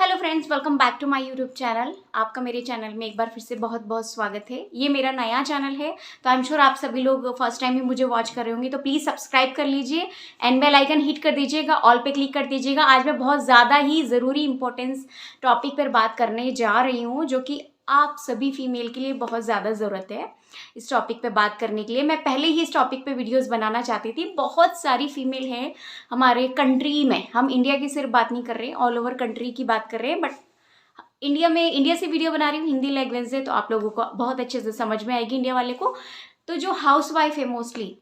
Hello friends, welcome back to my YouTube channel. आपका मेरे channel में एक बार फिर से बहुत बहुत स्वागत है। ये मेरा नया चैनल है, तो आई एम श्योर आप सभी लोग फर्स्ट टाइम ही मुझे वॉच कर रहे होंगे, तो प्लीज़ सब्सक्राइब कर लीजिए एंड बेल आइकन हिट कर दीजिएगा, ऑल पे क्लिक कर दीजिएगा। आज मैं बहुत ज़्यादा ही ज़रूरी इंपॉर्टेंस टॉपिक पर बात करने जा रही हूँ, जो कि आप सभी फीमेल के लिए बहुत ज़्यादा ज़रूरत है। इस टॉपिक पे बात करने के लिए मैं पहले ही इस टॉपिक पे वीडियोस बनाना चाहती थी। बहुत सारी फीमेल हैं हमारे कंट्री में, हम इंडिया की सिर्फ बात नहीं कर रहे हैं, ऑल ओवर कंट्री की बात कर रहे हैं। बट इंडिया से वीडियो बना रही हूँ, हिंदी लैंग्वेज से, तो आप लोगों को बहुत अच्छे से समझ में आएगी इंडिया वाले को। तो जो हाउस वाइफ है, मोस्टली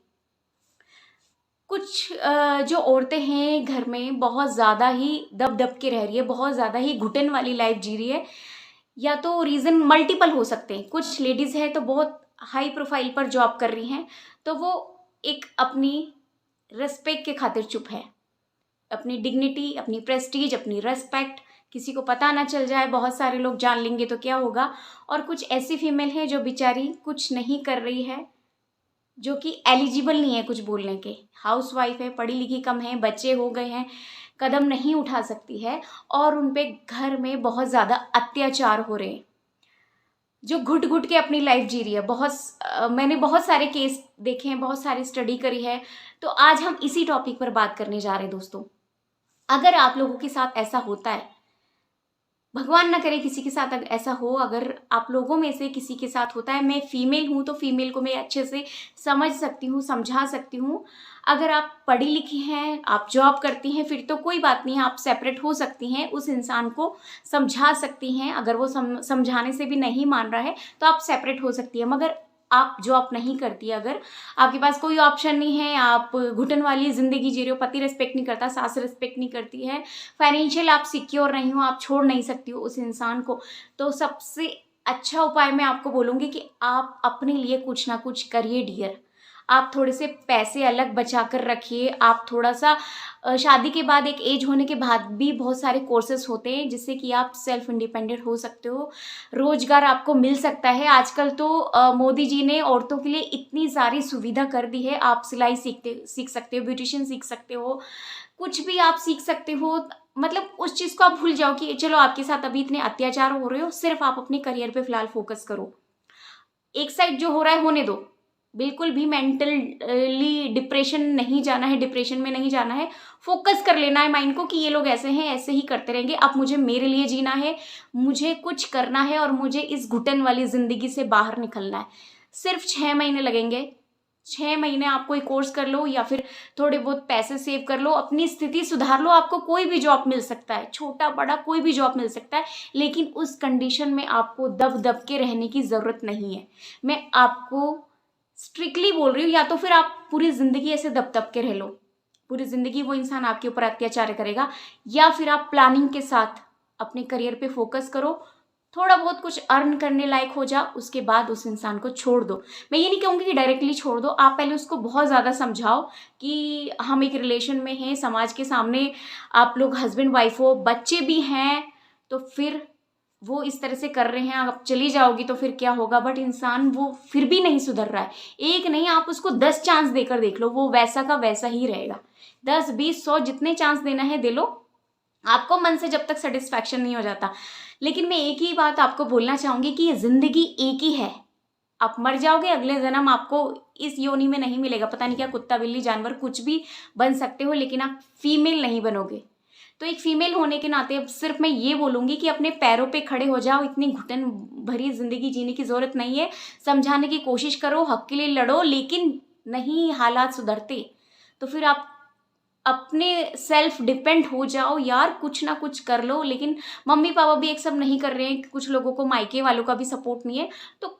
कुछ जो औरतें हैं घर में बहुत ज़्यादा ही दब दब के रह रही है, बहुत ज़्यादा ही घुटन वाली लाइफ जी रही है। या तो रीज़न मल्टीपल हो सकते हैं। कुछ लेडीज़ है तो बहुत हाई प्रोफाइल पर जॉब कर रही हैं, तो वो एक अपनी रिस्पेक्ट के खातिर चुप है। अपनी डिग्निटी, अपनी प्रेस्टीज, अपनी रेस्पेक्ट किसी को पता ना चल जाए, बहुत सारे लोग जान लेंगे तो क्या होगा। और कुछ ऐसी फीमेल है जो बेचारी कुछ नहीं कर रही है, जो कि एलिजिबल नहीं है कुछ बोलने के। हाउस वाइफ है, पढ़ी लिखी कम है, बच्चे हो गए हैं, कदम नहीं उठा सकती है, और उन पे घर में बहुत ज़्यादा अत्याचार हो रहे हैं, जो घुट घुट के अपनी लाइफ जी रही है। मैंने बहुत सारे केस देखे हैं, बहुत सारी स्टडी करी है। तो आज हम इसी टॉपिक पर बात करने जा रहे हैं दोस्तों। अगर आप लोगों के साथ ऐसा होता है, भगवान ना करे किसी के साथ अगर ऐसा हो, अगर आप लोगों में से किसी के साथ होता है, मैं फीमेल हूँ तो फीमेल को मैं अच्छे से समझ सकती हूँ, समझा सकती हूँ। अगर आप पढ़ी लिखी हैं, आप जॉब करती हैं, फिर तो कोई बात नहीं है, आप सेपरेट हो सकती हैं, उस इंसान को समझा सकती हैं। अगर वो समझाने से भी नहीं मान रहा है तो आप सेपरेट हो सकती है। मगर आप जॉब नहीं करती, अगर आपके पास कोई ऑप्शन नहीं है, आप घुटन वाली ज़िंदगी जी रहे हो, पति रिस्पेक्ट नहीं करता, सास रिस्पेक्ट नहीं करती है, फाइनेंशियल आप सिक्योर नहीं हो, आप छोड़ नहीं सकती हो उस इंसान को, तो सबसे अच्छा उपाय मैं आपको बोलूँगी कि आप अपने लिए कुछ ना कुछ करिए डियर। आप थोड़े से पैसे अलग बचा कर रखिए। आप थोड़ा सा शादी के बाद, एक एज होने के बाद भी बहुत सारे कोर्सेज होते हैं जिससे कि आप सेल्फ इंडिपेंडेंट हो सकते हो, रोजगार आपको मिल सकता है। आजकल तो मोदी जी ने औरतों के लिए इतनी सारी सुविधा कर दी है। आप सिलाई सीख सकते हो, ब्यूटिशियन सीख सकते हो, कुछ भी आप सीख सकते हो। मतलब उस चीज़ को आप भूल जाओ कि चलो आपके साथ अभी इतने अत्याचार हो रहे हो, सिर्फ आप अपने करियर पे फिलहाल फोकस करो। एक साइड जो हो रहा है होने दो, बिल्कुल भी मेंटली डिप्रेशन नहीं जाना है, डिप्रेशन में नहीं जाना है। फोकस कर लेना है माइंड को कि ये लोग ऐसे हैं, ऐसे ही करते रहेंगे। अब मुझे मेरे लिए जीना है, मुझे कुछ करना है, और मुझे इस घुटन वाली ज़िंदगी से बाहर निकलना है। सिर्फ 6 महीने लगेंगे। 6 महीने आप कोई कोर्स कर लो या फिर थोड़े बहुत पैसे सेव कर लो, अपनी स्थिति सुधार लो। आपको कोई भी जॉब मिल सकता है, छोटा बड़ा कोई भी जॉब मिल सकता है, लेकिन उस कंडीशन में आपको दब दब के रहने की ज़रूरत नहीं है। मैं आपको स्ट्रिक्टली बोल रही हूँ, या तो फिर आप पूरी ज़िंदगी ऐसे दब दब के रह लो, पूरी ज़िंदगी वो इंसान आपके ऊपर अत्याचार करेगा, या फिर आप प्लानिंग के साथ अपने करियर पे फोकस करो, थोड़ा बहुत कुछ अर्न करने लायक हो जा, उसके बाद उस इंसान को छोड़ दो। मैं ये नहीं कहूँगी कि डायरेक्टली छोड़ दो, आप पहले उसको बहुत ज़्यादा समझाओ कि हम एक रिलेशन में हैं, समाज के सामने आप लोग हस्बैंड वाइफ हो, बच्चे भी हैं, तो फिर वो इस तरह से कर रहे हैं, आप चली जाओगी तो फिर क्या होगा। बट इंसान वो फिर भी नहीं सुधर रहा है, एक नहीं, आप उसको 10 चांस देकर देख लो, वो वैसा का वैसा ही रहेगा। 10 20 100 जितने चांस देना है दे लो, आपको मन से जब तक सेटिस्फैक्शन नहीं हो जाता। लेकिन मैं एक ही बात आपको बोलना चाहूँगी कि ये ज़िंदगी एक ही है। आप मर जाओगे, अगले जन्म आपको इस योनि में नहीं मिलेगा। पता नहीं क्या कुत्ता बिल्ली जानवर कुछ भी बन सकते हो, लेकिन आप फीमेल नहीं बनोगे। तो एक फीमेल होने के नाते अब सिर्फ मैं ये बोलूँगी कि अपने पैरों पे खड़े हो जाओ। इतनी घुटन भरी ज़िंदगी जीने की ज़रूरत नहीं है। समझाने की कोशिश करो, हक के लिए लड़ो, लेकिन नहीं हालात सुधरते तो फिर आप अपने सेल्फ डिपेंड हो जाओ यार, कुछ ना कुछ कर लो। लेकिन मम्मी पापा भी एक सब नहीं कर रहे हैं, कुछ लोगों को मायके वालों का भी सपोर्ट नहीं है, तो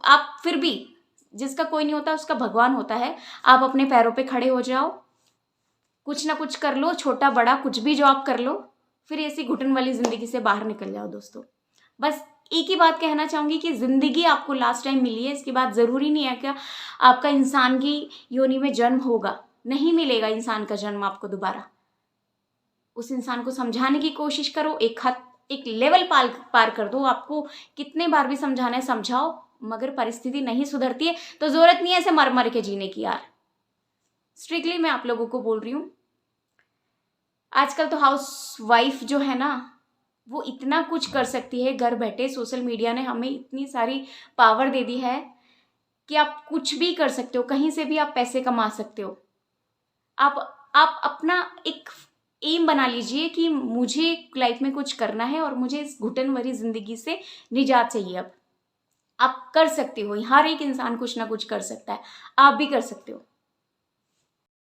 आप फिर भी, जिसका कोई नहीं होता उसका भगवान होता है। आप अपने पैरों पे खड़े हो जाओ, कुछ ना कुछ कर लो, छोटा बड़ा कुछ भी जॉब कर लो, फिर ऐसी घुटन वाली ज़िंदगी से बाहर निकल जाओ दोस्तों। बस एक ही बात कहना चाहूँगी कि ज़िंदगी आपको लास्ट टाइम मिली है, इसके बाद ज़रूरी नहीं है कि आपका इंसान की योनि में जन्म होगा, नहीं मिलेगा इंसान का जन्म आपको दोबारा। उस इंसान को समझाने की कोशिश करो, एक लेवल पार कर दो। आपको कितने बार भी समझाना है समझाओ, मगर परिस्थिति नहीं सुधरती है तो ज़रूरत नहीं है ऐसे मर मर के जीने की यार। स्ट्रिक्टली मैं आप लोगों को बोल रही हूँ, आजकल तो हाउस वाइफ जो है ना, वो इतना कुछ कर सकती है घर बैठे। सोशल मीडिया ने हमें इतनी सारी पावर दे दी है कि आप कुछ भी कर सकते हो, कहीं से भी आप पैसे कमा सकते हो। आप आप अपना एक एम बना लीजिए कि मुझे लाइफ में कुछ करना है और मुझे इस घुटन भरी ज़िंदगी से निजात चाहिए अब। आप कर सकते हो, हर एक इंसान कुछ ना कुछ कर सकता है, आप भी कर सकते हो।